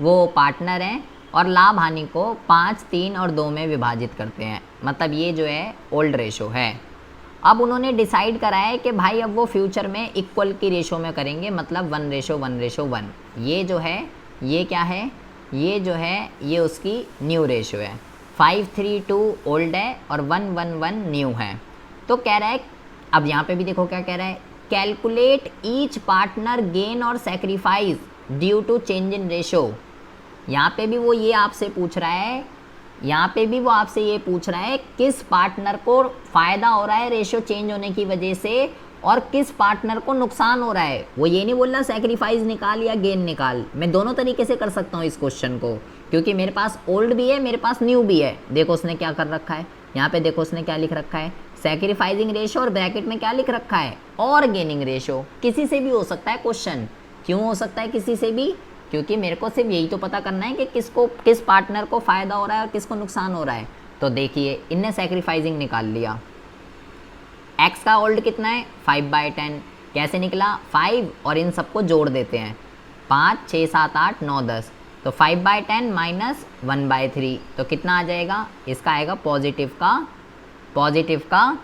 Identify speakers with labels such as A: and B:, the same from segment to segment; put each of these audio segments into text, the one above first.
A: वो पार्टनर हैं और लाभ हानि को 5, 3 और 2 में विभाजित करते हैं, मतलब ये जो है ओल्ड रेशो है। अब उन्होंने डिसाइड करा है कि भाई अब वो फ्यूचर में इक्वल की रेशो में करेंगे, मतलब 1:1:1। ये जो है ये क्या है, ये जो है ये उसकी न्यू रेशो है। 5:3:2 ओल्ड है और 1:1:1 न्यू है। तो कह रहा है, अब यहाँ पे भी देखो क्या कह रहा है, कैलकुलेट ईच पार्टनर गेन और sacrifice due to change in ratio. यहाँ पे भी वो ये आपसे पूछ रहा है, यहाँ पे भी वो आपसे ये पूछ रहा है किस पार्टनर को फ़ायदा हो रहा है रेशो चेंज होने की वजह से और किस पार्टनर को नुकसान हो रहा है। वो ये नहीं बोल रहा सेक्रीफाइस निकाल या गेन निकाल, मैं दोनों तरीके से कर सकता हूँ इस क्वेश्चन को, क्योंकि मेरे पास ओल्ड भी है, मेरे पास न्यू भी है। देखो उसने क्या कर रखा है, यहाँ पे देखो उसने क्या लिख रखा है, सेक्रीफाइसिंग रेशो और ब्रैकेट में क्या लिख रखा है, और गेनिंग रेशो। किसी से भी हो सकता है क्वेश्चन। क्यों हो सकता है किसी से भी, क्योंकि मेरे को सिर्फ यही तो पता करना है कि किस पार्टनर को फ़ायदा हो रहा है और किसको नुकसान हो रहा है। तो देखिए इनने सेक्रीफाइसिंग निकाल लिया। x का ओल्ड कितना है 5/10, कैसे निकला 5 और इन सबको जोड़ देते हैं 5, 6, 7, 8, 9, 10, तो 5/10 माइनस 1/3 तो कितना आ जाएगा, इसका आएगा पॉजिटिव का।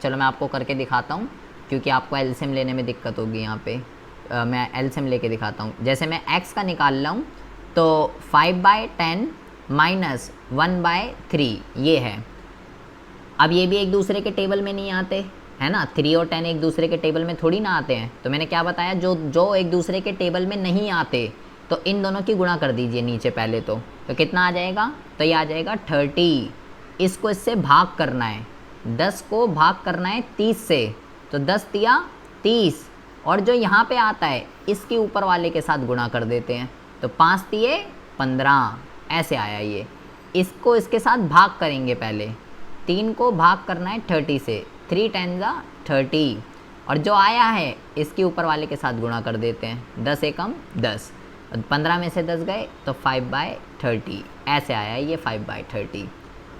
A: चलो मैं आपको करके दिखाता हूँ, क्योंकि आपको एलसीएम लेने में दिक्कत होगी यहाँ पे। मैं एलसीएम लेके दिखाता हूँ। जैसे मैं x का निकाल रहा हूँ तो 5/10 माइनस 1/3 ये है। अब ये भी एक दूसरे के टेबल में नहीं आते है ना, 3 और 10 एक दूसरे के टेबल में थोड़ी ना आते हैं। तो मैंने क्या बताया, जो एक दूसरे के टेबल में नहीं आते तो इन दोनों की गुणा कर दीजिए नीचे पहले। तो कितना आ जाएगा, तो ये आ जाएगा 30। इसको इससे भाग करना है, 10 को भाग करना है 30 से, तो 10 दिया 30, और जो यहाँ पे आता है इसके ऊपर वाले के साथ गुणा कर देते हैं, तो 5 दिए 15, ऐसे आया ये। इसको इसके साथ भाग करेंगे, पहले 3 को भाग करना है 30 से, 3 10 जा 30, और जो आया है इसके ऊपर वाले के साथ गुणा कर देते हैं, 10 एकम 10, 15 में से 10 गए तो 5/30, ऐसे आया ये 5/30।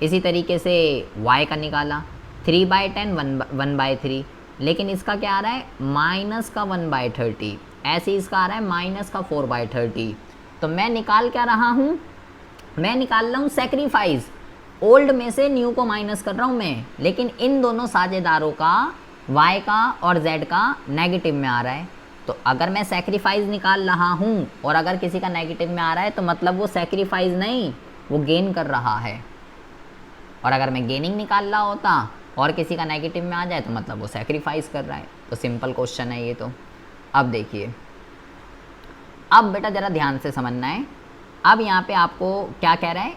A: इसी तरीके से y का निकाला 3/10 1/3, लेकिन इसका क्या आ रहा है माइनस का 1/30, ऐसे इसका आ रहा है माइनस का 4/30। तो मैं निकाल क्या रहा हूँ, मैं निकाल रहा हूँ सेक्रीफाइस, ओल्ड में से न्यू को माइनस कर रहा हूँ मैं, लेकिन इन दोनों साझेदारों का y का और z का नेगेटिव में आ रहा है। तो अगर मैं सेक्रीफाइस निकाल रहा हूँ और अगर किसी का नेगेटिव में आ रहा है तो मतलब वो सेक्रीफाइस नहीं, वो गेन कर रहा है। और अगर मैं गेनिंग निकाल रहा होता और किसी का नेगेटिव में आ जाए तो मतलब वो सेक्रीफाइस कर रहा है। तो सिंपल क्वेश्चन है ये। तो अब देखिए, अब बेटा ज़रा ध्यान से समझना है। अब यहाँ पे आपको क्या कह रहा है,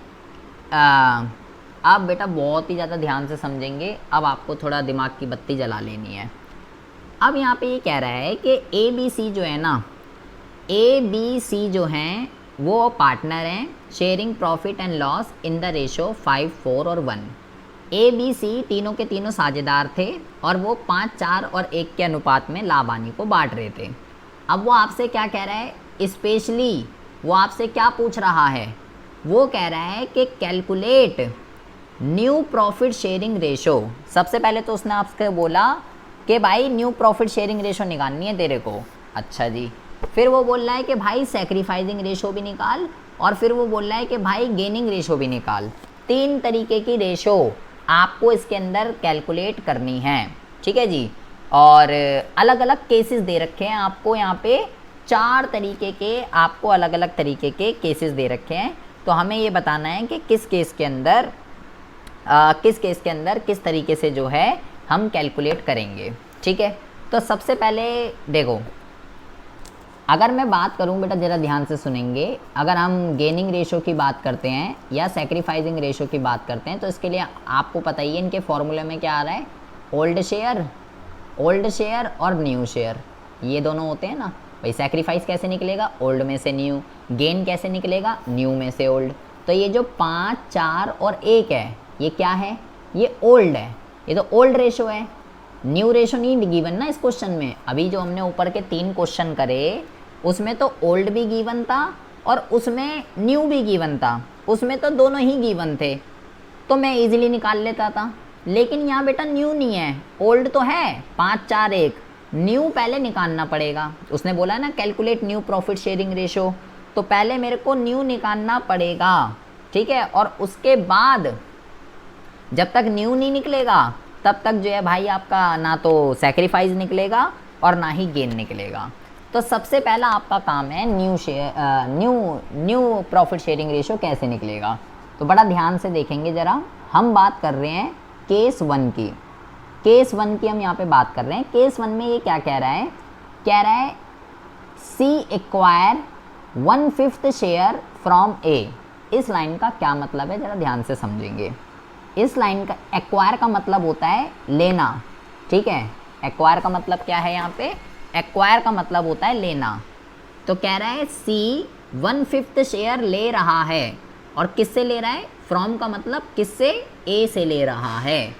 A: अब बेटा बहुत ही ज़्यादा ध्यान से समझेंगे। अब आपको थोड़ा दिमाग की बत्ती जला लेनी है। अब यहाँ पे ये कह रहा है कि ABC जो है ना, ABC जो हैं वो पार्टनर हैं, sharing profit and loss in the ratio 5, 4 और 1। ABC तीनों के तीनों साझेदार थे और वो 5, 4 और 1 के अनुपात में लाभ हानि को बांट रहे थे। अब वो आपसे क्या कह रहा है, स्पेशली वो आपसे क्या पूछ रहा है, वो कह रहा है कि calculate new profit sharing ratio. सबसे पहले तो उसने आपसे बोला कि भाई न्यू प्रॉफिट शेयरिंग रेशो निकालनी है तेरे को। अच्छा जी। फिर वो बोल रहा है कि भाई सेक्रीफाइसिंग रेशो भी निकाल, और फिर वो बोल रहा है कि भाई गेनिंग रेशो भी निकाल। 3 तरीके की रेशो आपको इसके अंदर कैलकुलेट करनी है, ठीक है जी। और अलग अलग केसेस दे रखे हैं आपको यहाँ पे, 4 तरीके के आपको अलग अलग तरीके के केसेस दे रखे हैं। तो हमें ये बताना है कि किस केस के अंदर किस तरीके से जो है हम कैलकुलेट करेंगे, ठीक है। तो सबसे पहले देखो, अगर मैं बात करूं बेटा ज़रा ध्यान से सुनेंगे, अगर हम गेनिंग रेशो की बात करते हैं या सेक्रीफाइसिंग रेशो की बात करते हैं तो इसके लिए आपको पता ही है इनके फॉर्मूले में क्या आ रहा है, ओल्ड शेयर और न्यू शेयर, ये दोनों होते हैं ना। भाई सेक्रीफाइस कैसे निकलेगा, ओल्ड में से न्यू। गेन कैसे निकलेगा, न्यू में से ओल्ड। तो ये जो 5, 4 और 1 है, ये क्या है, ये ओल्ड है, ये तो ओल्ड रेशो है। न्यू रेशो नहीं गिवन ना इस क्वेश्चन में। अभी जो हमने ऊपर के 3 क्वेश्चन करे उसमें तो ओल्ड भी गिवन था और उसमें न्यू भी गिवन था, उसमें तो दोनों ही गिवन थे, तो मैं इजीली निकाल लेता था। लेकिन यहाँ बेटा न्यू नहीं है, ओल्ड तो है 5, 4, 1, न्यू पहले निकालना पड़ेगा। उसने बोला ना calculate new profit sharing ratio, तो पहले मेरे को न्यू निकालना पड़ेगा, ठीक है। और उसके बाद जब तक न्यू नहीं निकलेगा तब तक जो है भाई आपका ना तो सैक्रिफाइस निकलेगा और ना ही गेन निकलेगा। तो सबसे पहला आपका काम है न्यू प्रॉफिट शेयरिंग रेशो कैसे निकलेगा। तो बड़ा ध्यान से देखेंगे ज़रा, हम बात कर रहे हैं केस 1 की। केस 1 की हम यहाँ पे बात कर रहे हैं। केस 1 में ये क्या कह रहा है, कह रहा है सी एक्वायर 1/5 शेयर फ्रॉम ए। इस लाइन का क्या मतलब है ज़रा ध्यान से समझेंगे। इस लाइन का एक्वायर का मतलब होता है लेना, ठीक है। एक्वायर का मतलब क्या है यहाँ पे, एक्वायर का मतलब होता है लेना। तो कह रहा है सी 1/5 शेयर ले रहा है, और किससे ले रहा है, फ्रॉम का मतलब किससे, ए से ले रहा है।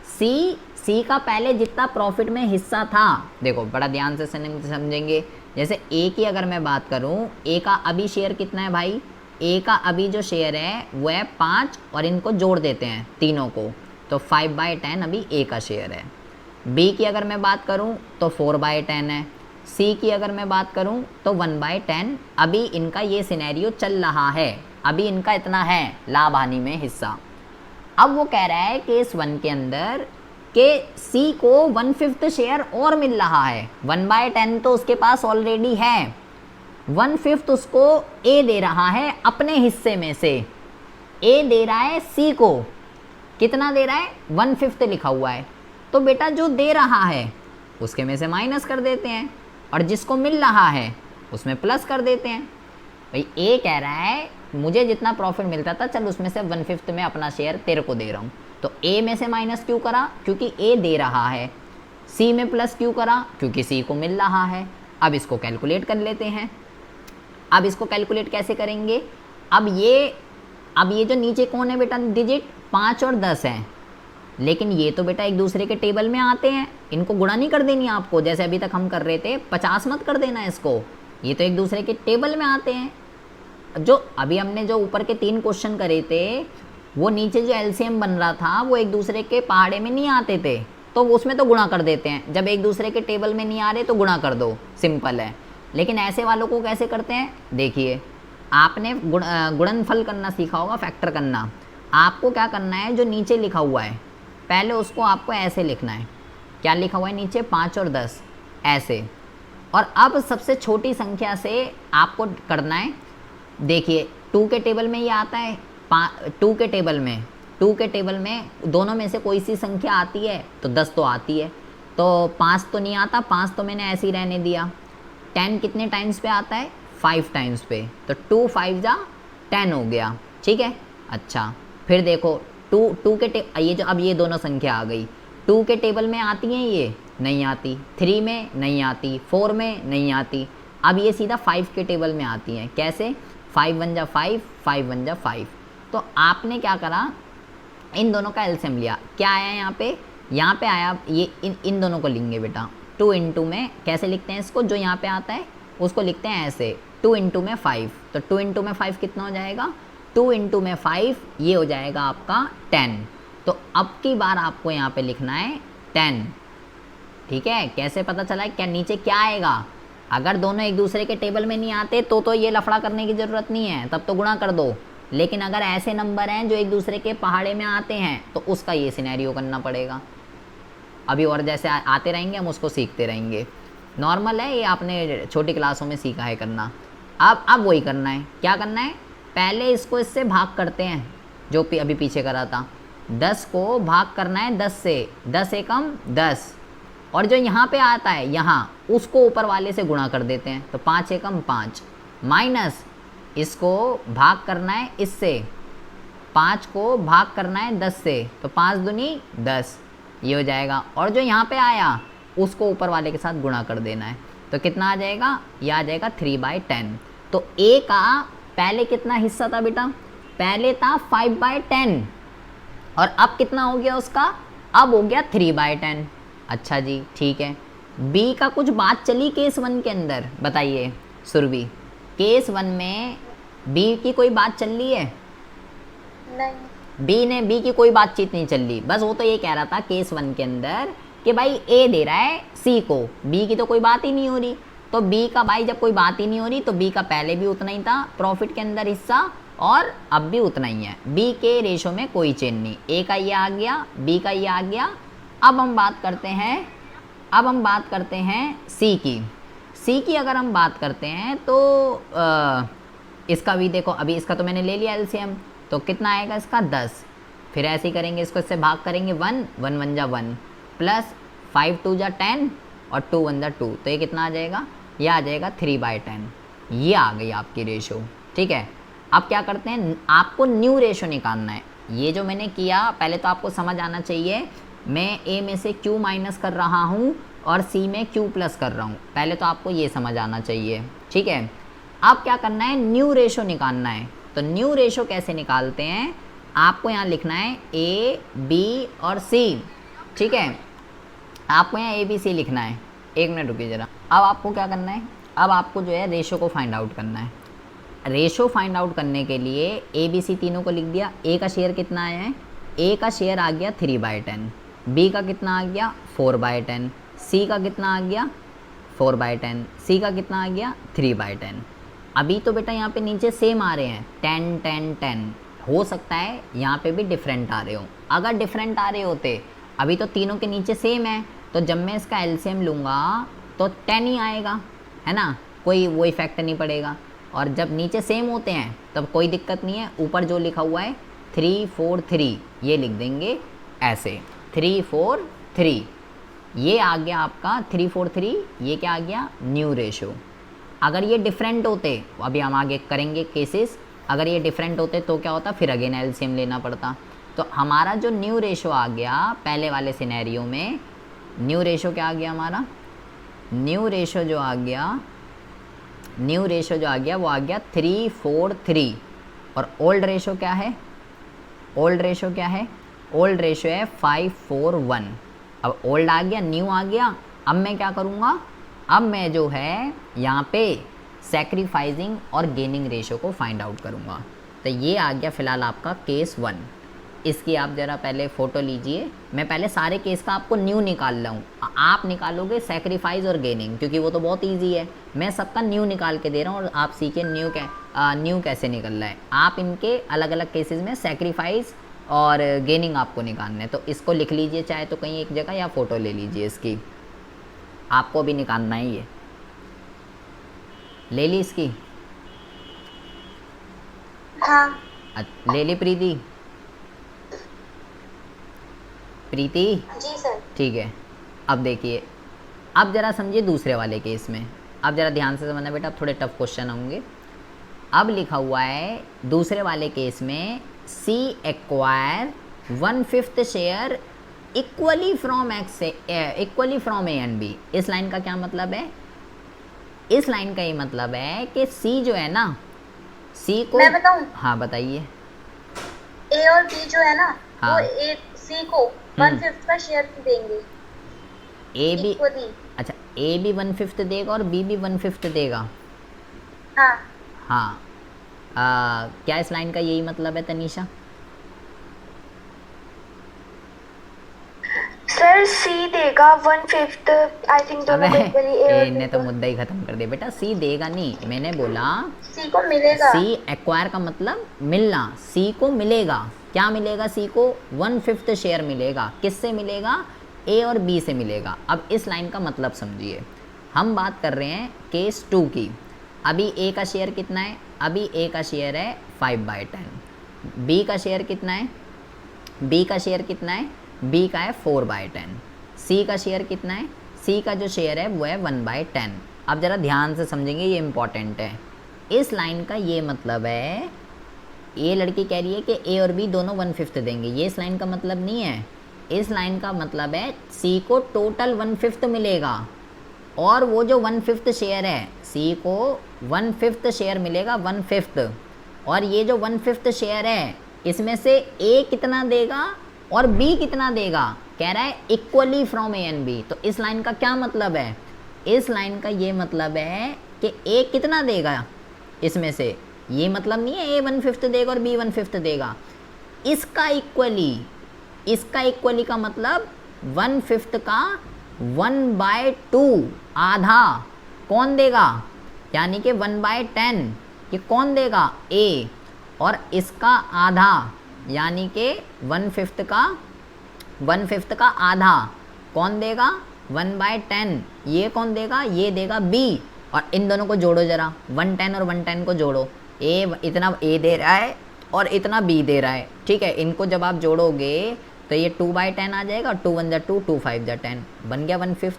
A: सी का पहले जितना प्रॉफिट में हिस्सा था, देखो बड़ा ध्यान से समझेंगे। जैसे ए की अगर मैं बात करूं, ए का अभी शेयर कितना है भाई, ए का अभी जो शेयर है वो है 5, और इनको जोड़ देते हैं तीनों को, तो 5/10 अभी ए का शेयर है। बी की अगर मैं बात करूं तो 4/10 है। सी की अगर मैं बात करूं तो 1/10। अभी इनका ये सिनेरियो चल रहा है, अभी इनका इतना है लाभ हानि में हिस्सा। अब वो कह रहा है केस 1 के अंदर कि सी को 1/5 शेयर और मिल रहा है। 1/10 तो उसके पास ऑलरेडी है, 1/5 उसको ए दे रहा है अपने हिस्से में से। ए दे रहा है सी को, कितना दे रहा है, 1/5 लिखा हुआ है। तो बेटा जो दे रहा है उसके में से माइनस कर देते हैं, और जिसको मिल रहा है उसमें प्लस कर देते हैं। भाई ए कह रहा है मुझे जितना प्रॉफिट मिलता था चल उसमें से 1/5 में अपना शेयर तेरे को दे रहा हूँ। तो ए में से माइनस क्यों करा, क्योंकि ए दे रहा है। सी में प्लस क्यों करा, क्योंकि सी को मिल रहा है। अब इसको कैलकुलेट कर लेते हैं। अब इसको कैलकुलेट कैसे करेंगे, अब ये जो नीचे कौन है बेटा डिजिट, 5 और 10 हैं, लेकिन ये तो बेटा एक दूसरे के टेबल में आते हैं, इनको गुणा नहीं कर देनी आपको, जैसे अभी तक हम कर रहे थे 50 मत कर देना इसको, ये तो एक दूसरे के टेबल में आते हैं। जो अभी हमने जो ऊपर के 3 क्वेश्चन करे थे, वो नीचे जो एलसीएम बन रहा था वो एक दूसरे के पहाड़े में नहीं आते थे, तो उसमें तो गुणा कर देते हैं। जब एक दूसरे के टेबल में नहीं आ रहे तो गुणा कर दो, सिंपल है। लेकिन ऐसे वालों को कैसे करते हैं, देखिए आपने गुणनफल करना सीखा होगा, फैक्टर करना। आपको क्या करना है, जो नीचे लिखा हुआ है पहले उसको आपको ऐसे लिखना है, क्या लिखा हुआ है नीचे, 5 और 10 ऐसे। और अब सबसे छोटी संख्या से आपको करना है, देखिए 2 के टेबल में ये आता है, 2 के टेबल में दोनों में से कोई सी संख्या आती है तो 10 तो आती है, तो 5 तो नहीं आता, 5 तो मैंने ऐसे ही रहने दिया। 10 कितने टाइम्स पे आता है, 5 टाइम्स पे, तो 2 5 जा 10 हो गया, ठीक है। अच्छा फिर देखो 2 के ये जो अब ये दोनों संख्या आ गई, 2 के टेबल में आती हैं, ये नहीं आती, 3 में नहीं आती, 4 में नहीं आती। अब ये सीधा 5 के टेबल में आती हैं, कैसे, 5 1 जा 5, 5 1 जा 5। तो आपने क्या करा, इन दोनों का एलसीएम लिया, क्या आया यहाँ पे आया, ये इन दोनों को लेंगे बेटा, 2 इंटू में कैसे लिखते हैं इसको, जो यहाँ पे आता है उसको लिखते हैं ऐसे, 2 इंटू में 5, तो 2 इंटू में 5 कितना हो जाएगा, 2 इंटू में 5 ये हो जाएगा आपका 10। तो अब की बार आपको यहाँ पे लिखना है 10, ठीक है। कैसे पता चला है, क्या नीचे क्या आएगा, अगर दोनों एक दूसरे के टेबल में नहीं आते तो ये लफड़ा करने की ज़रूरत नहीं है, तब तो गुणा कर दो। लेकिन अगर ऐसे नंबर हैं जो एक दूसरे के पहाड़े में आते हैं तो उसका ये सिनेरियो करना पड़ेगा। अभी और जैसे आते रहेंगे हम उसको सीखते रहेंगे, नॉर्मल है ये, आपने छोटी क्लासों में सीखा है करना। अब वही करना है, क्या करना है, पहले इसको इससे भाग करते हैं, जो अभी पीछे करा था, 10 को भाग करना है 10 से, 10 एकम 10, और जो यहाँ पे आता है यहाँ उसको ऊपर वाले से गुणा कर देते हैं, तो 5 एकम 5, माइनस इसको भाग करना है इससे, 5 को भाग करना है 10 से, तो 5 दूनी 10, ये हो जाएगा। और जो यहाँ पे आया उसको ऊपर वाले के साथ गुणा कर देना है, तो कितना आ जाएगा, यह आ जाएगा 3/10। तो ए का पहले कितना हिस्सा था बेटा, पहले था 5/10, और अब कितना हो गया उसका, अब हो गया 3/10। अच्छा जी ठीक है। बी का कुछ बात चली केस 1 के अंदर, बताइए सुरभि, केस 1 में बी की कोई बात चल रही है, नहीं, बी की कोई बातचीत नहीं चल रही, बस वो तो ये कह रहा था केस 1 के अंदर कि भाई ए दे रहा है सी को, बी की तो कोई बात ही नहीं हो रही। तो बी का भाई जब कोई बात ही नहीं हो रही तो बी का पहले भी उतना ही था प्रॉफिट के अंदर हिस्सा और अब भी उतना ही है। बी के रेशो में कोई चेंज नहीं, ए का ये आ गया, बी का ये आ गया। अब हम बात करते हैं सी की। सी की अगर हम बात करते हैं तो इसका भी देखो, अभी इसका तो मैंने ले लिया एलसीएम, तो कितना आएगा इसका 10। फिर ऐसे ही करेंगे, इसको इससे भाग करेंगे 1 1 1 जा 1 प्लस 5 2 जा 10 और 2 1 जा 2, तो ये कितना आ जाएगा, ये आ जाएगा 3/10। ये आ गई आपकी रेशो, ठीक है। अब क्या करते हैं, आपको न्यू रेशो निकालना है। ये जो मैंने किया पहले तो आपको समझ आना चाहिए, मैं ए में से क्यू माइनस कर रहा हूँ और सी में क्यू प्लस कर रहा हूँ, पहले तो आपको ये समझ आना चाहिए, ठीक है। अब क्या करना है, न्यू रेशो निकालना है। तो न्यू रेशो कैसे निकालते हैं, आपको यहाँ लिखना है ए बी और सी, ठीक है। आपको यहाँ ए बी सी लिखना है। एक मिनट रुकिए ज़रा। अब आपको क्या करना है, अब आपको जो है रेशो को फाइंड आउट करना है। रेशो फाइंड आउट करने के लिए ए बी सी तीनों को लिख दिया। ए का शेयर कितना आया है, ए का शेयर आ गया 3/10, बी का कितना आ गया 4/10, सी का कितना आ गया 4/10, सी का कितना आ गया 3/10। अभी तो बेटा यहाँ पे नीचे सेम आ रहे हैं 10 10 10, हो सकता है यहाँ पे भी डिफरेंट आ रहे हो। अगर डिफरेंट आ रहे होते, अभी तो तीनों के नीचे सेम है, तो जब मैं इसका एलसीएम लूँगा तो 10 ही आएगा, है ना, कोई वो इफेक्ट नहीं पड़ेगा। और जब नीचे सेम होते हैं तब कोई दिक्कत नहीं है, ऊपर जो लिखा हुआ है 3 4 3 ये लिख देंगे ऐसे 3 4 3, ये आ गया आपका 3 4 3, ये क्या आ गया न्यू रेशो। अगर ये डिफरेंट होते, अभी हम आगे करेंगे केसेस, अगर ये डिफरेंट होते तो क्या होता, फिर अगेन एलसीएम लेना पड़ता। तो हमारा जो न्यू रेशो आ गया पहले वाले सिनेरियो में, न्यू रेशो क्या आ गया हमारा, न्यू रेशो जो आ गया वो आ गया 3 4 3। और ओल्ड रेशो क्या है, ओल्ड रेशो है 5 4 1। अब ओल्ड आ गया, न्यू आ गया। अब मैं क्या करूँगा, अब मैं जो है यहाँ पे सैक्रिफाइसिंग और गेनिंग रेशो को फाइंड आउट करूँगा। तो ये आ गया फ़िलहाल आपका केस 1। इसकी आप ज़रा पहले फ़ोटो लीजिए, मैं पहले सारे केस का आपको न्यू निकाल रहा हूँ, आप निकालोगे सैक्रिफाइस और गेनिंग, क्योंकि वो तो बहुत इजी है। मैं सबका न्यू निकाल के दे रहा हूँ और आप सीखे न्यू कैसे निकल रहा है। आप इनके अलग अलग केसेस में सैक्रिफाइस और गेनिंग आपको निकालना है। तो इसको लिख लीजिए चाहे तो कहीं एक जगह, या फ़ोटो ले लीजिए इसकी, आपको भी निकालना है। ये ले ली इसकी,
B: हाँ
A: ले ली प्रीति
B: जी सर।
A: ठीक है। अब देखिए, अब ज़रा समझिए दूसरे वाले केस में, अब ज़रा ध्यान से समझना बेटा, अब थोड़े टफ क्वेश्चन होंगे। अब लिखा हुआ है दूसरे वाले केस में C acquire 1/5 share equally from A and B. इस लाइन का क्या मतलब है, इस लाइन का ये मतलब है कि सी जो है ना, सी को
B: मैं बताऊं,
A: हाँ बताइए।
B: ए और बी जो है ना,
A: हाँ।
B: वो ए सी को 1/5 का शेयर देंगे
A: ए बी,
B: इक्वली।
A: अच्छा ए भी 1/5 देगा और बी भी 1/5 देगा।
B: हाँ
A: हाँ, क्या इस लाइन का यही मतलब है तनीषा?
B: सर सी देगा 1/5, आई थिंक दोनों को इक्वली।
A: इन्हें तो मुद्दा ही खत्म कर दिया बेटा, सी देगा नहीं, मैंने बोला
B: सी को मिलेगा।
A: सी एक्वायर का मतलब मिलना, सी को मिलेगा। क्या मिलेगा, सी को 1/5 शेयर मिलेगा। किससे मिलेगा, ए और बी से मिलेगा। अब इस लाइन का मतलब समझिए, हम बात कर रहे हैं केस 2 की। अभी ए का शेयर कितना है, अभी ए का शेयर है 5/10, बी का शेयर कितना है, बी का शेयर कितना है, बी का है 4/10, सी का शेयर कितना है, सी का जो शेयर है वो है 1/10। अब ज़रा ध्यान से समझेंगे, ये इम्पॉर्टेंट है। इस लाइन का ये मतलब है, ये लड़की कह रही है कि ए और बी दोनों 1/5 देंगे, ये इस लाइन का मतलब नहीं है। इस लाइन का मतलब है सी को टोटल 1/5 मिलेगा, और वो जो 1/5 शेयर है, सी को 1/5 शेयर मिलेगा 1/5, और ये जो 1/5 शेयर है इसमें से ए कितना देगा और बी कितना देगा, कह रहा है equally from A and B. तो इस लाइन का क्या मतलब है, इस लाइन का ये मतलब है कि ए कितना देगा इसमें से, ये मतलब नहीं है ए 1/5 देगा और बी 1/5 देगा। इसका इक्वली का मतलब 1/5 का 1/2 आधा, कौन देगा, यानी कि 1/10 ये कौन देगा, ए, और इसका आधा यानी कि 1/5 का आधा कौन देगा, 1/10 ये कौन देगा, ये देगा बी। और इन दोनों को जोड़ो जरा, 110 और 110 को जोड़ो, इतना ए दे रहा है और इतना बी दे रहा है, ठीक है। इनको जब आप जोड़ोगे तो ये 2/10 आ जाएगा, 2 1 जा 2, 2 5 जा 10, बन गया 1/5।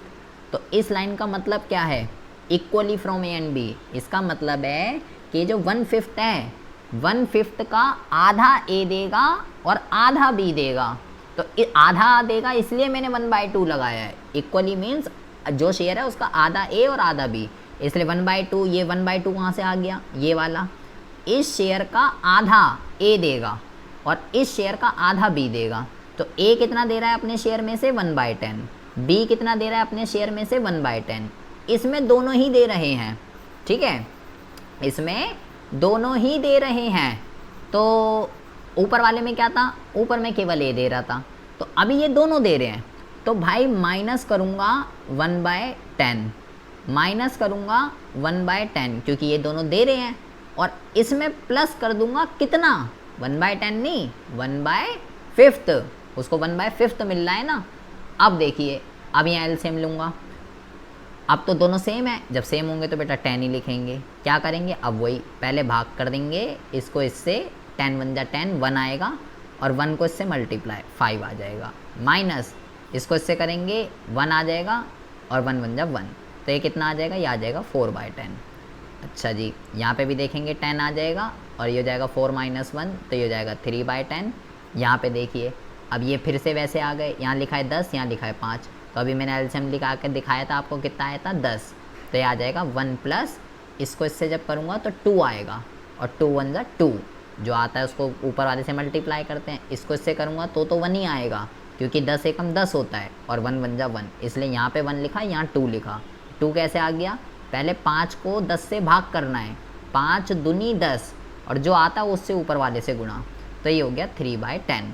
A: तो इस लाइन का मतलब क्या है, equally from A and B. इसका मतलब है कि जो 1/5 है, 1/5 का आधा ए देगा और आधा बी देगा। तो आधा देगा इसलिए मैंने 1/2 लगाया है। इक्वली मीन्स जो शेयर है उसका आधा ए और आधा बी, इसलिए 1/2। ये 1/2 कहाँ से आ गया, ये वाला। इस शेयर का आधा ए देगा और इस शेयर का आधा बी देगा। तो ए कितना दे रहा है अपने शेयर में से, 1/10, बी कितना दे रहा है अपने शेयर में से, 1/10। इसमें दोनों ही दे रहे हैं, ठीक है, इसमें दोनों ही दे रहे हैं। तो ऊपर वाले में क्या था, ऊपर में केवल ए दे रहा था, तो अभी ये दोनों दे रहे हैं। तो भाई माइनस करूँगा 1/10, माइनस करूँगा 1/10 क्योंकि ये दोनों दे रहे हैं, और इसमें प्लस कर दूंगा कितना, 1/10 नहीं, 1/5, उसको 1/5 मिल रहा है ना। अब देखिए, अब यहाँ एलसीएम लूँगा, अब तो दोनों सेम है, जब सेम होंगे तो बेटा 10 ही लिखेंगे। क्या करेंगे, अब वही पहले भाग कर देंगे इसको इससे, 10 1 जा 10, 1 आएगा, और 1 को इससे मल्टीप्लाई 5 आ जाएगा, माइनस इसको इससे करेंगे 1 आ जाएगा, और 1 1 जा 1, तो ये कितना आ जाएगा, ये आ जाएगा 4/10। अच्छा जी, यहाँ पे भी देखेंगे 10 आ जाएगा, और ये हो जाएगा 4 - 1, तो ये हो जाएगा 3/10। यहाँ पे देखिए, अब ये फिर से वैसे आ गए, यहाँ लिखा है 10, यहाँ लिखा है 5, तो अभी मैंने एलसीएम लिखा के दिखाया था आपको, कितना आया था, 10, तो ये आ जाएगा 1 प्लस, इसको इससे जब करूँगा तो 2 आएगा, और 2 1 जा 2, जो आता है उसको ऊपर वाले से मल्टीप्लाई करते हैं, इसको इससे करूँगा तो 1 ही आएगा, क्योंकि 10 एकम 10 होता है, और 1 1 जा 1, इसलिए यहाँ पे 1 लिखा, यहाँ 2 लिखा। 2 कैसे आ गया, पहले 5 को 10 से भाग करना है, 5 दूनी 10, और जो आता है उससे ऊपर वाले से गुणा, तो ये हो गया 3/10।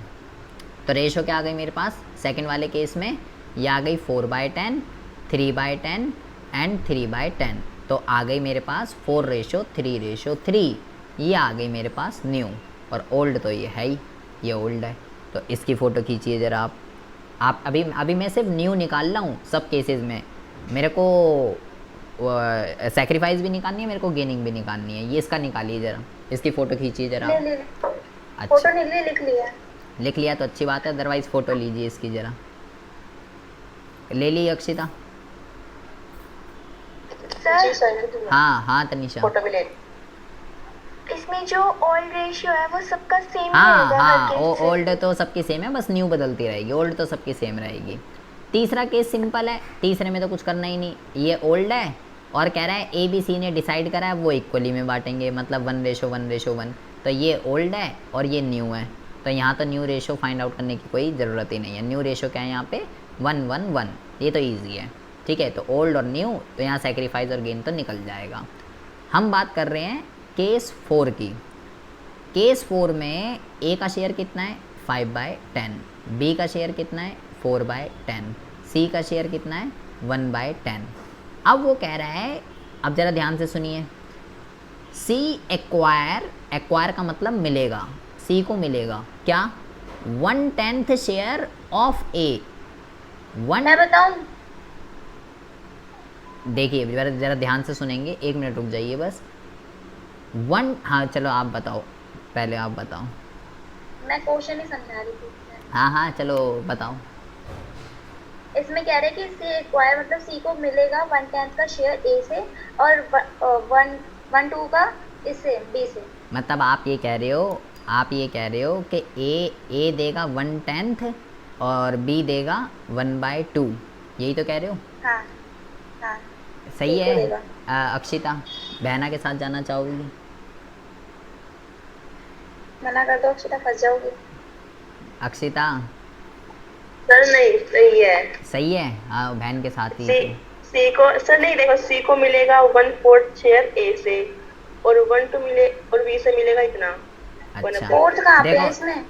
A: तो रेशो क्या आ गई मेरे पास, सेकंड वाले केस में ये आ गई 4/10, 3/10 एंड 3/10, तो आ गई मेरे पास 4:3:3, ये आ गई मेरे पास न्यू। और ओल्ड तो ये है ही, ये ओल्ड है, तो इसकी फ़ोटो खींचिए ज़रा आप। अभी मैं सिर्फ न्यू निकाल रहा हूँ सब केसेस में, मेरे को सेक्रीफाइस भी निकालनी है, मेरे को गेनिंग भी निकालनी है। ये इसका निकालिए ज़रा, इसकी फ़ोटो खींचिए ज़रा।
B: अच्छा, फोटो लिख लिया,
A: लिख लिया तो अच्छी बात है, अदरवाइज़ फ़ोटो लीजिए इसकी ज़रा। ले ली अक्षिता?
B: सर
A: हाँ हाँ तनिषा,
C: फोटो भी ले।
B: इसमें जो ओल्ड रेशियो है वो सबका सेम
A: हाँ
B: रहेगा
A: हाँ,
B: हर
A: वो
B: केस से?
A: ओल्ड तो सबकी सेम है, बस न्यू बदलती रहेगी, ओल्ड तो सबकी सेम रहेगी। तीसरा केस सिंपल है, तीसरे में तो कुछ करना ही नहीं, ये ओल्ड है और कह रहा है ए बी सी ने डिसाइड करा है वो इक्वली में बांटेंगे, मतलब 1:1:1, तो ये ओल्ड है और ये न्यू है, तो यहाँ तो न्यू रेशो फाइंड आउट करने की कोई ज़रूरत ही नहीं है। न्यू रेशो क्या है यहाँ पे, 1 1 1, ये तो ईजी है, ठीक है। तो ओल्ड और न्यू, तो यहाँ सेक्रीफाइस और गेन तो निकल जाएगा। हम बात कर रहे हैं केस 4 की। केस 4 में ए का शेयर कितना है, 5/10, बी का शेयर कितना है, 4/10, सी का शेयर कितना है, 1/10। अब वो कह रहा है, अब ज़रा ध्यान से सुनिए, सी एक्वायर का मतलब मिलेगा, सी को मिलेगा क्या, 1/10 शेयर ऑफ ए।
B: मैं बताऊं?
A: देखिए ज़रा ध्यान से सुनेंगे, 1 मिनट रुक जाइए बस। हाँ चलो आप बताओ, पहले आप बताओ।
B: मैं क्वेश्चन ही समझा रही थी।
A: हाँ हाँ चलो बताओ।
B: इसमें कह रहे हैं कि सी एक्वायर मतलब सी को मिलेगा 1/10 का शेयर ए से, और 1/2 का इससे बी से।
A: मतलब आप ये कह रहे हो कि ए देगा 1/10 और बी देगा 1/2, यही तो कह रहे हो?
B: हाँ हाँ,
A: सही है।
B: देगा।
A: अक्षिता, बहना के साथ जाना चाहोगी?
B: मना कर दो अक्षिता, फंस जाओगी।
A: अक्षिता
C: सर नहीं, सही है।
A: सही है, हाँ बहन के साथ ही।
C: सी को सर नहीं, देखो सी को मिलेगा 1/4 शेयर ए से, और 1/2 मिले और बी से मिलेगा इतना।
A: अच्छा
B: फोर्थ कहाँ पे है
A: देखो,
B: इसमें?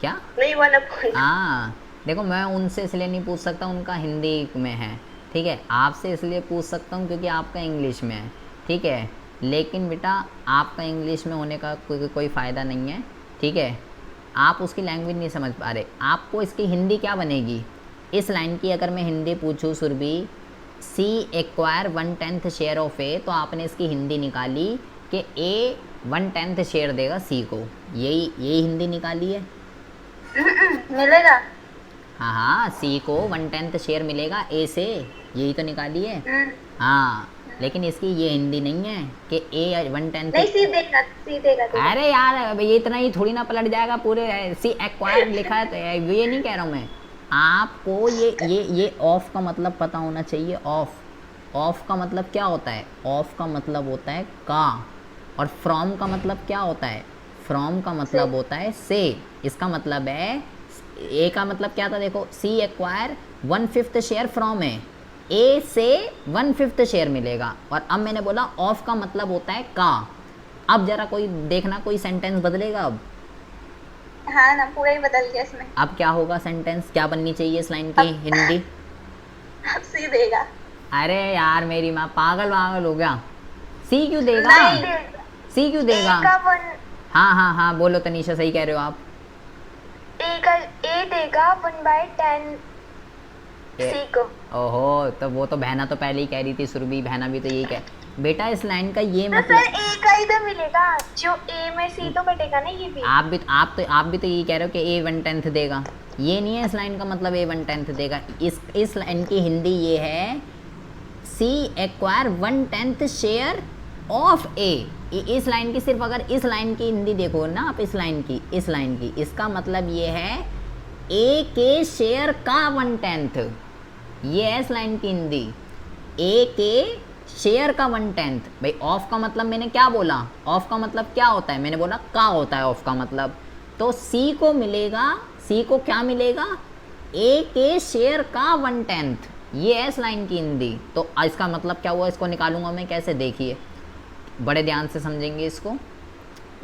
A: क्या?
C: नहीं 1/4।
A: हाँ देखो, मैं उनसे इसलिए नहीं पूछ सकता, उनका हिंदी में है, ठीक है, आपसे इसलिए पूछ सकता हूँ क्योंकि आपका इंग्लिश में है, ठीक है, लेकिन बेटा आपका इंग्लिश में होने का कोई फ़ायदा नहीं है, ठीक है, आप उसकी लैंग्वेज नहीं समझ पा रहे। आपको इसकी हिंदी क्या बनेगी, इस लाइन की अगर मैं हिंदी पूछूँ सुरभि, सी एक्वायर 1/10 शेयर ऑफ ए, तो आपने इसकी हिंदी निकाली कि ए 1/10 शेयर देगा सी को, यही हिंदी निकाली है।
B: मिलेगा।
A: हाँ हाँ, सी को 1/10 शेयर मिलेगा ए से, यही तो निकाली है। हाँ, लेकिन इसकी ये हिंदी नहीं है कि ए 1/10
B: नहीं, सी देगा, सी देगा।
A: अरे यार अब ये इतना ही थोड़ी ना पलट जाएगा पूरे, सी एक्वायर लिखा है तो ये नहीं कह रहा हूँ मैं, आपको ये ऑफ का मतलब पता होना चाहिए। ऑफ का मतलब क्या होता है, ऑफ का मतलब होता है का, और फ्रॉम का मतलब क्या होता है, फ्रॉम का मतलब होता है से। इसका मतलब है ए का मतलब क्या था, देखो सी एक्वायर 1/5 शेयर फ्रॉम है, ए से 1/5 शेयर मिलेगा, और अब मैंने बोला ऑफ का मतलब होता है का। अब जरा कोई देखना, कोई सेंटेंस बदलेगा अब।
B: हाँ ना, पूरा ही बदल गया इसमें।
A: अब क्या होगा, सेंटेंस क्या बननी चाहिए इस लाइन की हिंदी?
B: अब सी देगा।
A: अरे यार मेरी माँ, पागल हो गया, सी क्यों देगा,
B: नहीं देगा।
A: सी क्यों देगा?
B: ए का
A: हाँ हाँ हाँ, बोलो तनीषा, सही कह रहे हो आप।
B: ए देगा 1/10 सी को।
A: ओहो, तो वो तो बहना तो पहले ही कह रही थी, सुरभि बहना भी तो यही कह, बेटा इस लाइन का ये
B: तो
A: मतलब
B: सर ए का ही तो मिलेगा, जो ए में सी तो कटेगा ना, ये भी।
A: आप भी तो यही कह रहे हो कि ए 1/10 देगा, ये नहीं है इस लाइन का मतलब ए 1/10 देगा। इस लाइन की हिंदी ये है, सी एक्वायर 1/10 शेयर ऑफ ए। इस लाइन की सिर्फ अगर इस लाइन की हिंदी देखो ना आप, इस लाइन की इसका मतलब ये है ए के शेयर का 1/10, ये है इस लाइन की हिंदी, ए के शेयर का 1/10। भाई ऑफ का मतलब मैंने क्या बोला, ऑफ का मतलब क्या होता है, मैंने बोला का होता है ऑफ का मतलब, तो सी को मिलेगा, सी को क्या मिलेगा, ए के शेयर का 1/10, ये है इस लाइन की हिंदी। तो इसका मतलब क्या हुआ, इसको निकालूंगा मैं कैसे, देखिए बड़े ध्यान से समझेंगे इसको।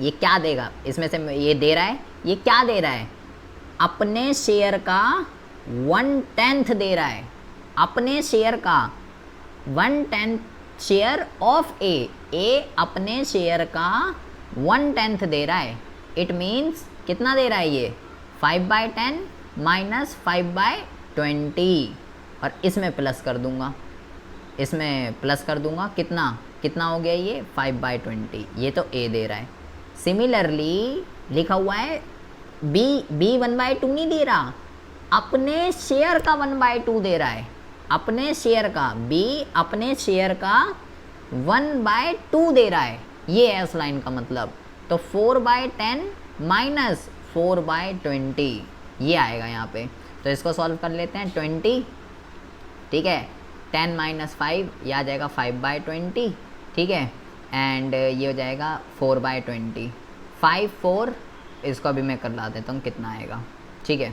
A: ये क्या देगा, इसमें से ये दे रहा है, ये क्या दे रहा है, अपने शेयर का 1/10 दे रहा है, अपने शेयर का 1/10 शेयर ऑफ ए अपने शेयर का 1/10 दे रहा है। इट मीन्स कितना दे रहा है ये, 5/10 माइनस 5/20, और इसमें प्लस कर दूंगा, कितना हो गया ये 5/20, ये तो ए दे रहा है। सिमिलरली लिखा हुआ है बी 1/2 नहीं दे रहा, अपने शेयर का 1/2 दे रहा है, अपने शेयर का, बी अपने शेयर का 1/2 दे रहा है, ये है इस लाइन का मतलब। तो 4/10 माइनस 4/20 ये आएगा यहाँ पे, तो इसको सॉल्व कर लेते हैं। 20, ठीक है, 10 माइनस 5 ये आ जाएगा 5/20, ठीक है, एंड ये हो जाएगा 4/20, 5 4, इसको अभी मैं कर ला देता हूँ कितना आएगा, ठीक है।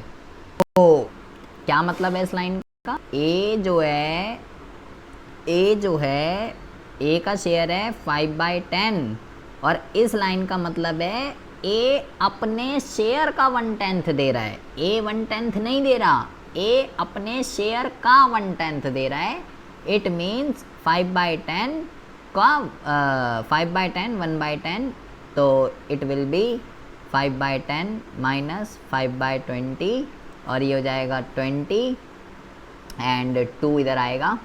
A: तो क्या मतलब है इस लाइन का, ए जो है ए का शेयर है 5/10, और इस लाइन का मतलब है ए अपने शेयर का 1/10 दे रहा है, ए 1/10 नहीं दे रहा, ए अपने शेयर का 1/10 दे रहा है। इट मीन्स 5/10 का 5/10 1/10, तो इट विल बी 5/10 माइनस 5/20, और ये हो जाएगा 20, एंड 2 इधर आएगा,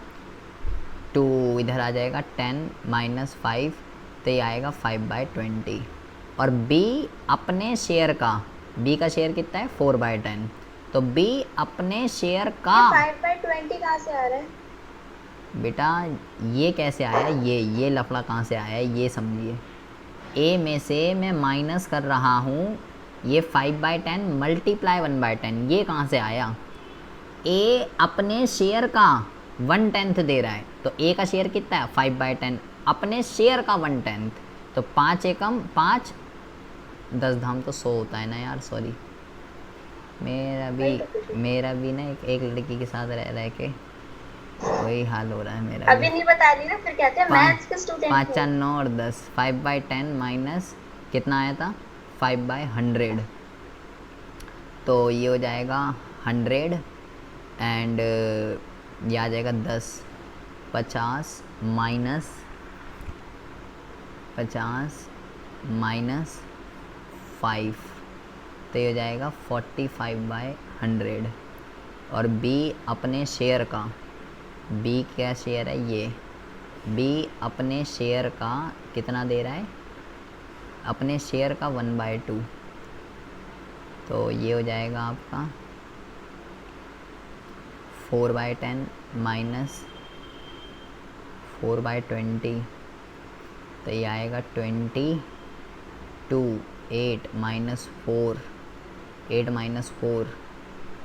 A: 2 इधर आ जाएगा, 10 माइनस 5, तो ये आएगा 5/20। और बी अपने शेयर का, बी का शेयर कितना है 4/10, तो बी अपने शेयर का
B: 5/20 कहाँ से आ रहा है
A: बेटा, ये कैसे आया, ये लफड़ा कहाँ से आया ये समझिए। ए में से मैं माइनस कर रहा हूँ, ये 5/10 मल्टीप्लाई 1/10, ये कहाँ से आया, ए अपने शेयर का 1/10 दे रहा है, तो ए का शेयर कितना है 5/10, अपने शेयर का 1/10, तो 5 एकम 5, 10 धाम तो 100 होता है ना यार, सॉरी, मेरा भी ना एक लड़की के साथ रह के वही हाल हो रहा है मेरा।
B: अभी नहीं बता रही ना, फिर कहते हैं मैथ्स के स्टूडेंट
A: 5 4 9 और 10, 5/10 माइनस कितना आया था 5/100, तो ये हो जाएगा 100, एंड ये आ जाएगा 10, 50 माइनस 5, तो ये हो जाएगा 45/100। और B अपने शेयर का, B क्या शेयर है, ये B अपने शेयर का कितना दे रहा है, अपने शेयर का 1/2, तो ये हो जाएगा आपका 4/10 माइनस 4/20, तो ये आएगा 22, 8 माइनस 4, 8 माइनस 4,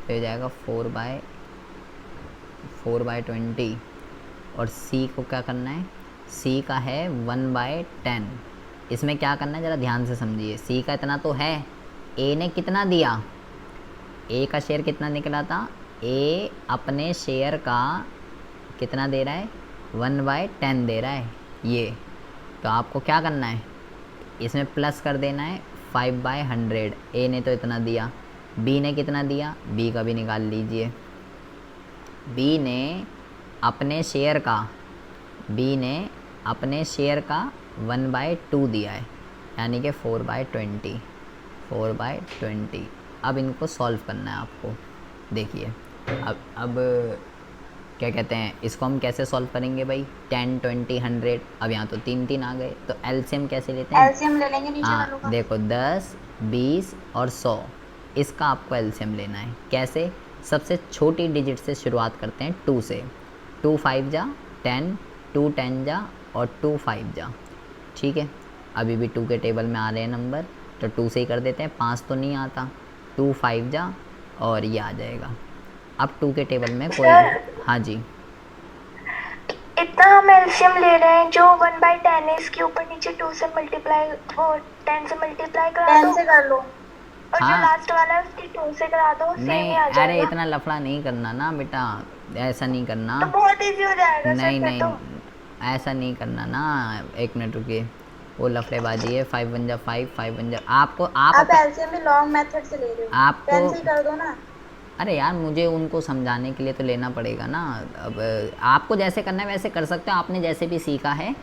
A: तो हो जाएगा 4/20। और C को क्या करना है, C का है 1/10। इसमें क्या करना है ज़रा ध्यान से समझिए, C का इतना तो है, A ने कितना दिया, A का शेयर कितना निकला था, A अपने शेयर का कितना दे रहा है, 1/10 दे रहा है ये, तो आपको क्या करना है, इसमें प्लस कर देना है 5/100। A ने तो इतना दिया, B ने कितना दिया, B का भी निकाल लीजिए। B ने अपने शेयर का 1/2 दिया है, यानी कि 4/20। अब इनको सॉल्व करना है आपको। देखिए अब क्या कहते हैं, इसको हम कैसे सॉल्व करेंगे भाई, 10, 20, 100, अब यहाँ तो 3 आ गए, तो एलसीएम कैसे लेते हैं,
B: एलसीएम ले लेंगे नीचे वालों का।
A: देखो 10, 20 और 100, इसका आपको एलसीएम लेना है। कैसे, सबसे छोटी डिजिट से शुरुआत करते हैं 2 से, 2 5 जा 10, 2 10 जा और 2 5 जा, ठीक है। अभी भी 2 के टेबल में आ रहे हैं नंबर, तो 2 से ही कर देते हैं, 5 तो नहीं आता, 2 5 जा और ये आ जाएगा। अब 2 के टेबल में कोई, हाँ जी,
D: इतना हम एलसीएम ले रहे हैं, जो 1/10 है इसके ऊपर नीचे 2 से मल्टीप्लाई, वो 10 से मल्टीप्लाई करा
B: 10
D: दो,
B: से कर लो।
D: और जो
A: हाँ।
D: लास्ट वाला है उसकी 2 से करा दो, सेम
A: नहीं
D: ही आ
A: अरे
D: जाएगा।
A: इतना लफड़ा नहीं करना ना बेटा, ऐसा नहीं करना,
D: तो बहुत इजी हो जाएगा
A: नहीं
D: सर,
A: नहीं
D: तो
A: ऐसा नहीं करना ना, 1 मिनट रुकिए, वो लफड़ेबाजी है। 5 1 जा 5, 5 1 जा, आपको
B: आप एलसीएम भी लॉन्ग मेथड से ले रहे हो,
A: आपको
B: 10 से ही कर दो ना।
A: अरे यार मुझे उनको समझाने के लिए तो लेना पड़ेगा ना। अब आपको जैसे करना है वैसे कर सकते हो, आपने जैसे भी सीखा है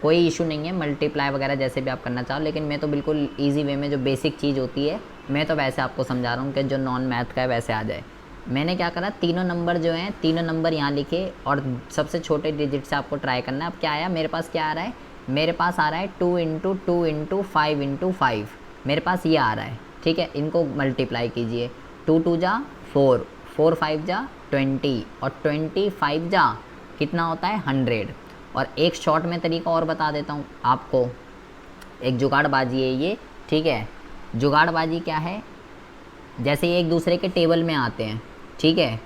A: कोई इशू नहीं है, मल्टीप्लाई वगैरह जैसे भी आप करना चाहो, लेकिन मैं तो बिल्कुल इजी वे में जो बेसिक चीज़ होती है मैं तो वैसे आपको समझा रहा हूँ कि जो नॉन मैथ का है वैसे आ जाए। मैंने क्या करा, तीनों नंबर जो हैं, तीनों नंबर यहाँ लिखे और सबसे छोटे डिजिट से आपको ट्राई करना है। अब क्या आया मेरे पास, क्या आ रहा है मेरे पास, आ रहा है 2 × 2 × 5 × 5, मेरे पास ये आ रहा है, ठीक है। इनको मल्टीप्लाई कीजिए, 2 2 जा 4, 4 5 जा 20 और 25 जा कितना होता है 100। और एक शॉर्ट में तरीका और बता देता हूँ आपको, एक जुगाड़बाजी है ये, ठीक है। जुगाड़बाजी क्या है, जैसे ये एक दूसरे के टेबल में आते हैं, ठीक है,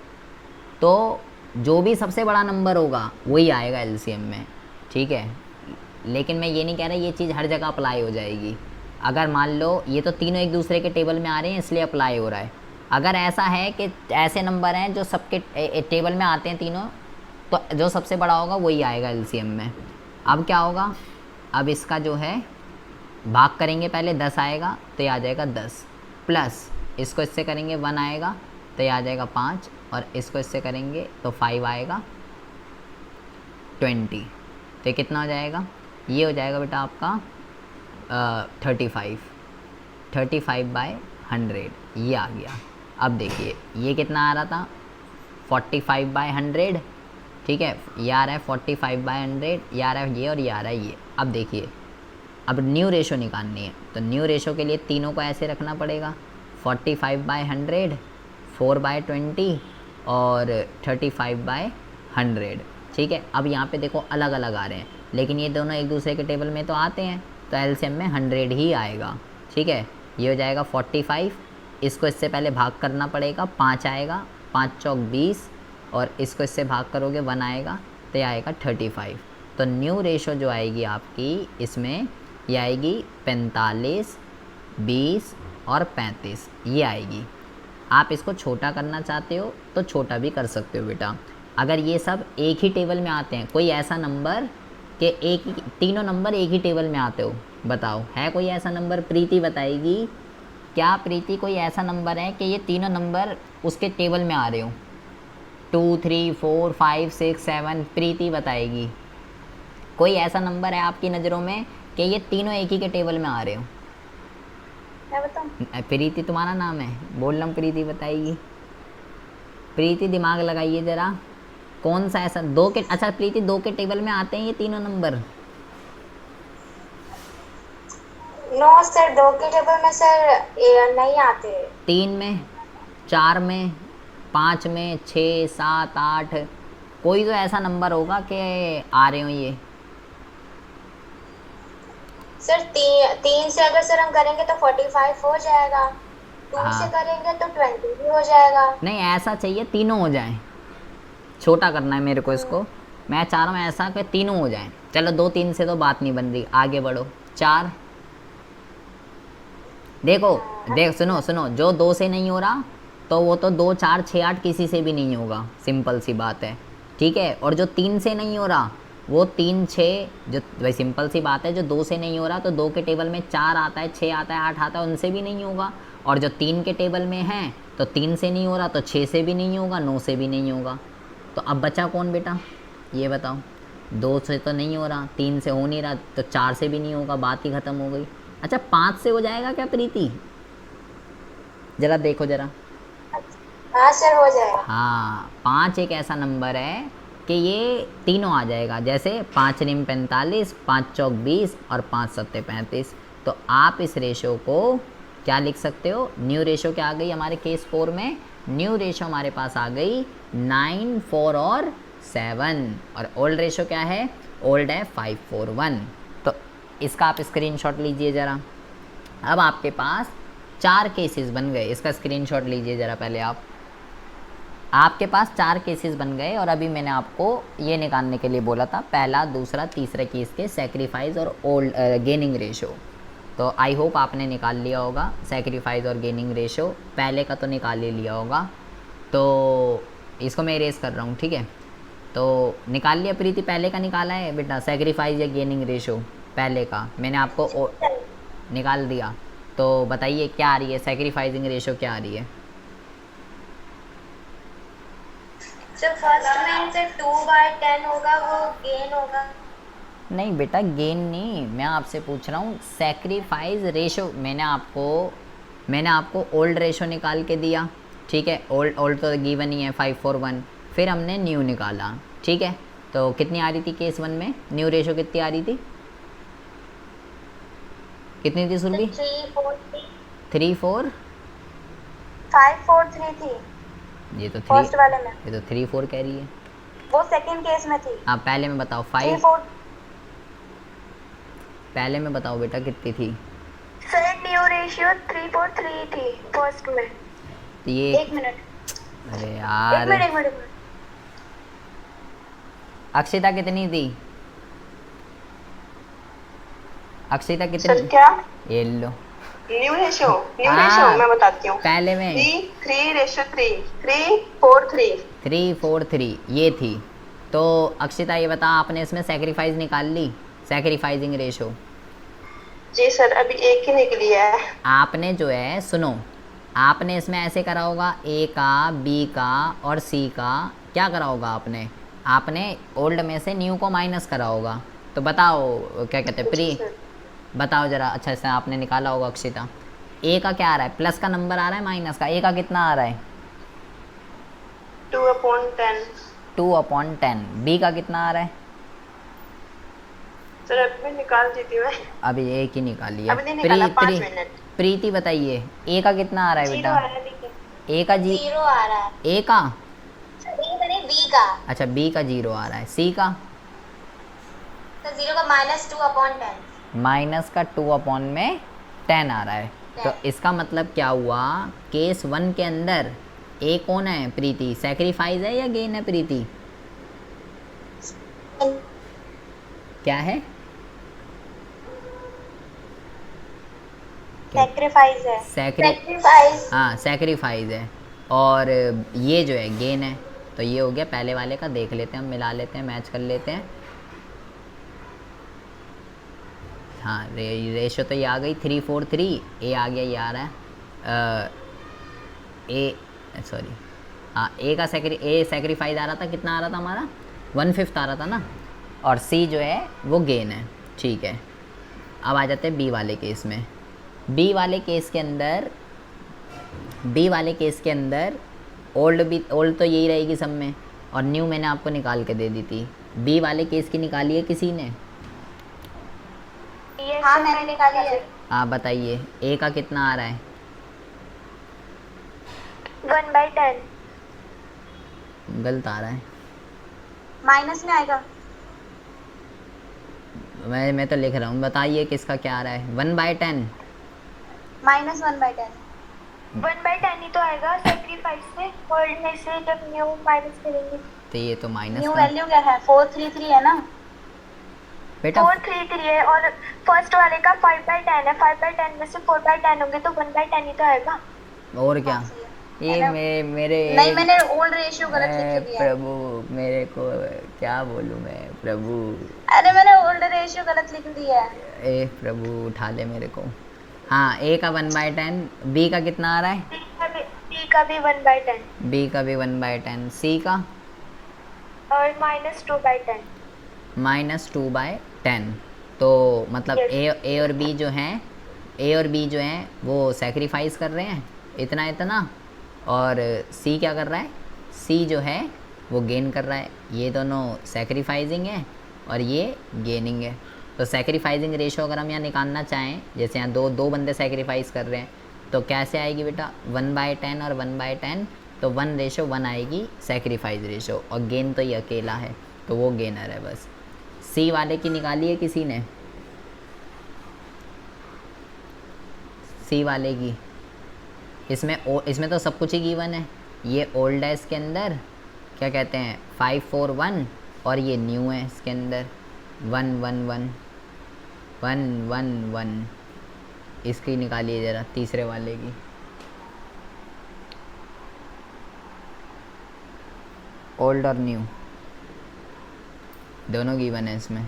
A: तो जो भी सबसे बड़ा नंबर होगा वही आएगा एलसीएम में, ठीक है। लेकिन मैं ये नहीं कह रहा ये चीज़ हर जगह अप्लाई हो जाएगी। अगर मान लो ये तो तीनों एक दूसरे के टेबल में आ रहे हैं इसलिए अप्लाई हो रहा है, अगर ऐसा है कि ऐसे नंबर हैं जो सबके टेबल में आते हैं तीनों, तो जो सबसे बड़ा होगा वही आएगा एलसीएम में। अब क्या होगा, अब इसका जो है भाग करेंगे, पहले 10 आएगा तो ये आ जाएगा 10, प्लस इसको इससे करेंगे 1 आएगा तो ये आ जाएगा 5, और इसको इससे करेंगे तो 5 आएगा 20, तो ये कितना हो जाएगा, ये हो जाएगा बेटा आपका 35/100, ये आ गया। अब देखिए ये कितना आ रहा था 45/100, ठीक है, ये आ रहा है 45/100, ये आ रहा है ये और ये आ रहा है ये। अब देखिए अब न्यू रेशो निकालनी है, तो न्यू रेशो के लिए तीनों को ऐसे रखना पड़ेगा, 45/100, 4/20 और 35/100, ठीक है। अब यहाँ पे देखो अलग अलग आ रहे हैं, लेकिन ये दोनों एक दूसरे के टेबल में तो आते हैं, तो एलसीएम में 100 ही आएगा, ठीक है। ये हो जाएगा 45, इसको इससे पहले भाग करना पड़ेगा, 5 आएगा, 5 चौक 20, और इसको इससे भाग करोगे 1 आएगा तो ये आएगा 35। तो न्यू रेशो जो आएगी आपकी इसमें, ये आएगी 45, 20 और 35, ये आएगी। आप इसको छोटा करना चाहते हो तो छोटा भी कर सकते हो बेटा। अगर ये सब एक ही टेबल में आते हैं, कोई ऐसा नंबर कि एक ही तीनों नंबर एक ही टेबल में आते हो, बताओ है कोई ऐसा नंबर? प्रीति बताएगी, क्या प्रीति कोई ऐसा नंबर है कि ये तीनों नंबर उसके टेबल में आ रहे हो? 2 3 4 5 6 7 प्रीति बताएगी। कोई ऐसा नंबर है आपकी नज़रों में कि ये तीनों एक ही के टेबल में आ रहे हो?
B: मैं बताऊँ?
A: प्रीति तुम्हारा नाम है, बोल रहा हूँ, प्रीति बताएगी। प्रीति दिमाग लगाइए ज़रा, कौन सा ऐसा दो के, अच्छा प्रीति 2 के टेबल में आते हैं ये तीनों नंबर?
D: नो सर, 2 के टेबल में सर नहीं आते।
A: 3 में, 4 में, 5 में, 6 7 8, कोई तो ऐसा नंबर होगा कि आ रहे हो ये।
D: सर 3 से अगर सर हम करेंगे तो 45 हो जाएगा, 2
A: हाँ।
D: से करेंगे तो 20 भी हो जाएगा।
A: नहीं ऐसा चाहिए तीनों हो जाएं, छोटा करना है मेरे को इसको, मैं चाह रहा हूँ ऐसा कि तीनों हो जाएं। चलो 2 3 से तो बात नहीं बन रही, आगे बढ़ो। 4 देखो, देख सुनो सुनो, जो 2 से नहीं हो रहा तो वो तो 2 4 6 8 किसी से भी नहीं होगा, सिंपल सी बात है, ठीक है। और जो 3 से नहीं हो रहा वो 3 6, जो भाई सिंपल सी बात है, जो 2 से नहीं हो रहा तो 2 के टेबल में 4 आता है, 6 आता है, 8 आता है, उनसे भी नहीं होगा। और जो 3 के टेबल में है तो 3 से नहीं हो रहा तो 6 से भी नहीं होगा, 9 से भी नहीं होगा। तो अब बचा कौन बेटा, ये बताओ। 2 से तो नहीं हो रहा, 3 से हो नहीं रहा, तो 4 से भी नहीं होगा, बात ही ख़त्म हो गई। अच्छा 5 से हो जाएगा क्या प्रीति? ज़रा देखो ज़रा।
D: हाँ सर हो जाएगा।
A: हाँ 5 एक ऐसा नंबर है कि ये तीनों आ जाएगा, जैसे 5 निम 45, 5 चौक 20 और 5 सत्ते 35। तो आप इस रेशो को क्या लिख सकते हो, न्यू रेशो क्या आ गई हमारे केस 4 में, न्यू रेशो हमारे पास आ गई 9 4 और 7, और ओल्ड रेशो क्या है, ओल्ड है 5 4 1। तो इसका आप स्क्रीनशॉट लीजिए ज़रा। अब आपके पास 4 केसेस बन गए, इसका स्क्रीनशॉट लीजिए ज़रा पहले आप। आपके पास 4 केसेस बन गए, और अभी मैंने आपको ये निकालने के लिए बोला था, पहला दूसरा तीसरा केस के सैक्रिफाइस और ओल्ड गेनिंग रेशो। तो आई होप आपने निकाल लिया होगा सैक्रिफाइस और गेनिंग रेशो, पहले का तो निकाल ही लिया होगा। तो इसको मैं इरेज कर रहा हूँ, ठीक है। तो निकाल लिया प्रीति, पहले का निकाला है बेटा सैक्रिफाइस या गेनिंग रेशो, पहले का मैंने आपको निकाल दिया। तो बताइए क्या आ रही है, सैक्रिफाइसिंग रेशो क्या आ रही है?
D: सर फर्स्ट में से 2/10 होगा, वो गेन होगा।
A: नहीं बेटा गेन नहीं, मैं आपसे पूछ रहा हूँ सैक्रिफाइस रेशो। मैंने आपको ओल्ड रेशो निकाल के दिया, ठीक है। ओल्ड तो गिवन ही है 5 4 1, फिर हमने न्यू निकाला, ठीक है। तो कितनी आ रही थी केस 1 में, न्यू रेशो कितनी आ रही थी, कितनी थी सुरभि?
D: 3 4
A: 3 4
D: 5 4 3 थी
A: ये तो 3,
D: फर्स्ट वाले में,
A: ये तो 3 4 कह रही है।
D: वो सेकंड केस में थी।
A: हाँ पहले में बताओ
D: 3
A: 5,
D: 4
A: पहले में बताओ बेटा कितनी थी?
D: सर न्यू रेशियो 3 4 3 थी फर्स्ट में।
A: तो ये
D: 1 मिनट,
A: अरे
D: एक
A: यार
D: मिनट, एक मिनट।
A: अक्षिता कितनी थी, अक्षिता
C: सर
A: कितनी?
C: क्या,
A: ये लो
C: न्यू रेशो
A: हाँ,
C: मैं बताती हूँ।
A: पहले में
C: 3:3 3 4 3
A: 3 4 3 ये थी। तो अक्षिता ये बता, आपने इसमें सैक्रिफाइस निकाल ली, सैक्रिफाइसिंग रेशो?
C: जी सर अभी एक ही निकली है।
A: आपने जो है सुनो, आपने इसमें ऐसे करा होगा, ए का, बी का और सी का क्या करा होगा आपने ओल्ड में से न्यू को माइनस करा होगा। तो बताओ क्या कहते हैं प्री, बताओ ज़रा। अच्छा से आपने निकाला होगा अक्षिता। ए का क्या आ रहा है, प्लस का नंबर आ रहा है माइनस का, ए का कितना आ रहा है?
C: 2/10।
A: 2/10। बी का कितना आ रहा है?
C: सर अभी मैं निकाल देती हूँ।
A: अभी एक ही निकाली है।
C: अभी नहीं निकाला, 5 मिनट।
A: प्रीति बताइए ए का कितना आ रहा है
D: जीरो
A: बेटा?
D: आ रहा है, देखिए
A: ए का
D: जीरो आ रहा है।
A: ए का,
D: बी का,
A: अच्छा बी का 0 आ रहा है। सी का
D: तो 0 का -2/10।
A: माइनस का 2/10 आ रहा है। तो इसका मतलब क्या हुआ, केस 1 के अंदर ए कौन है प्रीति, सैक्रिफाइस है या गेन है प्रीति? क्या है?
D: सैक्रिफाइस है।
A: सैक्रिफाइस, हाँ सैक्रिफाइस है। और ये जो है गेन है। तो ये हो गया पहले वाले का, देख लेते हैं हम, मिला लेते हैं, मैच कर लेते हैं। हाँ रेशो तो ये आ गई 3 4 3, ए आ गया, ये आ रहा है ए, सॉरी हाँ ए का सेक्रीफाइस आ रहा था, कितना आ रहा था हमारा 1/5 आ रहा था ना, और सी जो है वो गेन है। ठीक है, अब आ जाते हैं बी वाले केस में। बी वाले केस के अंदर ओल्ड तो यही रहेगी सब में, और न्यू मैंने आपको निकाल के दे दी थी। बी वाले केस की निकाली है किसी ने?
B: हाँ मैंने निकाली है।
A: आप बताइए ए का कितना आ रहा है?
D: 1/10।
A: गलत आ रहा है।
B: माइनस में आएगा।
A: मैं तो लिख रहा हूँ, बताइए किसका क्या आ रहा है? 1/10
B: -1/10।
D: 1/10 ही तो आएगा सेक्रीफाइस से, ओल्ड में से जब न्यू माइनस करेंगे।
A: तो ये तो माइनस
B: न्यू
A: का
B: वैल्यू क्या है? 433 है ना
A: बेटा।
D: 433 है, और फर्स्ट वाले का 5/10 है। 5/10 में से 4/10 होंगे तो 1/10 ही तो आएगा।
A: और क्या?
B: हाँ, सही है।
A: ये मेरे
B: नहीं, मैंने ओल्ड रेशियो गलत लिख के दिया है।
A: प्रभु, मेरे को क्या बोलूँ मैं प्रभु।
B: अरे मैंने ओल्ड रेशियो गलत लिख दिया है।
A: ए प्रभु उठा ले मेरे को। हाँ, ए का 1/10, बी का कितना आ रहा है?
D: बी का भी 1/10
A: बी का भी 1/10, सी का
D: और -2/10।
A: -2/10। तो मतलब
D: Yes.
A: ए और बी जो हैं वो सेक्रीफाइस कर रहे हैं इतना इतना, और सी क्या कर रहा है? सी जो है वो गेन कर रहा है। ये दोनों सेक्रीफाइजिंग है और ये गेनिंग है। तो सेक्रीफाइजिंग रेशो अगर हम यहाँ निकालना चाहें, जैसे यहाँ दो बंदे सेक्रीफाइस कर रहे हैं, तो कैसे आएगी बेटा? 1/10 और 1/10, तो 1:1 आएगी सेक्रीफाइस रेशो, और गेन तो ये अकेला है, तो वो गेनर है बस। सी वाले की निकाली है किसी ने? सी वाले की इसमें तो सब कुछ ही गिवन है। ये ओल्ड है इसके अंदर, क्या कहते हैं 541, और ये न्यू है इसके अंदर 111 इसकी निकालिए ज़रा तीसरे वाले की। ओल्ड और न्यू दोनों गिवन है इसमें।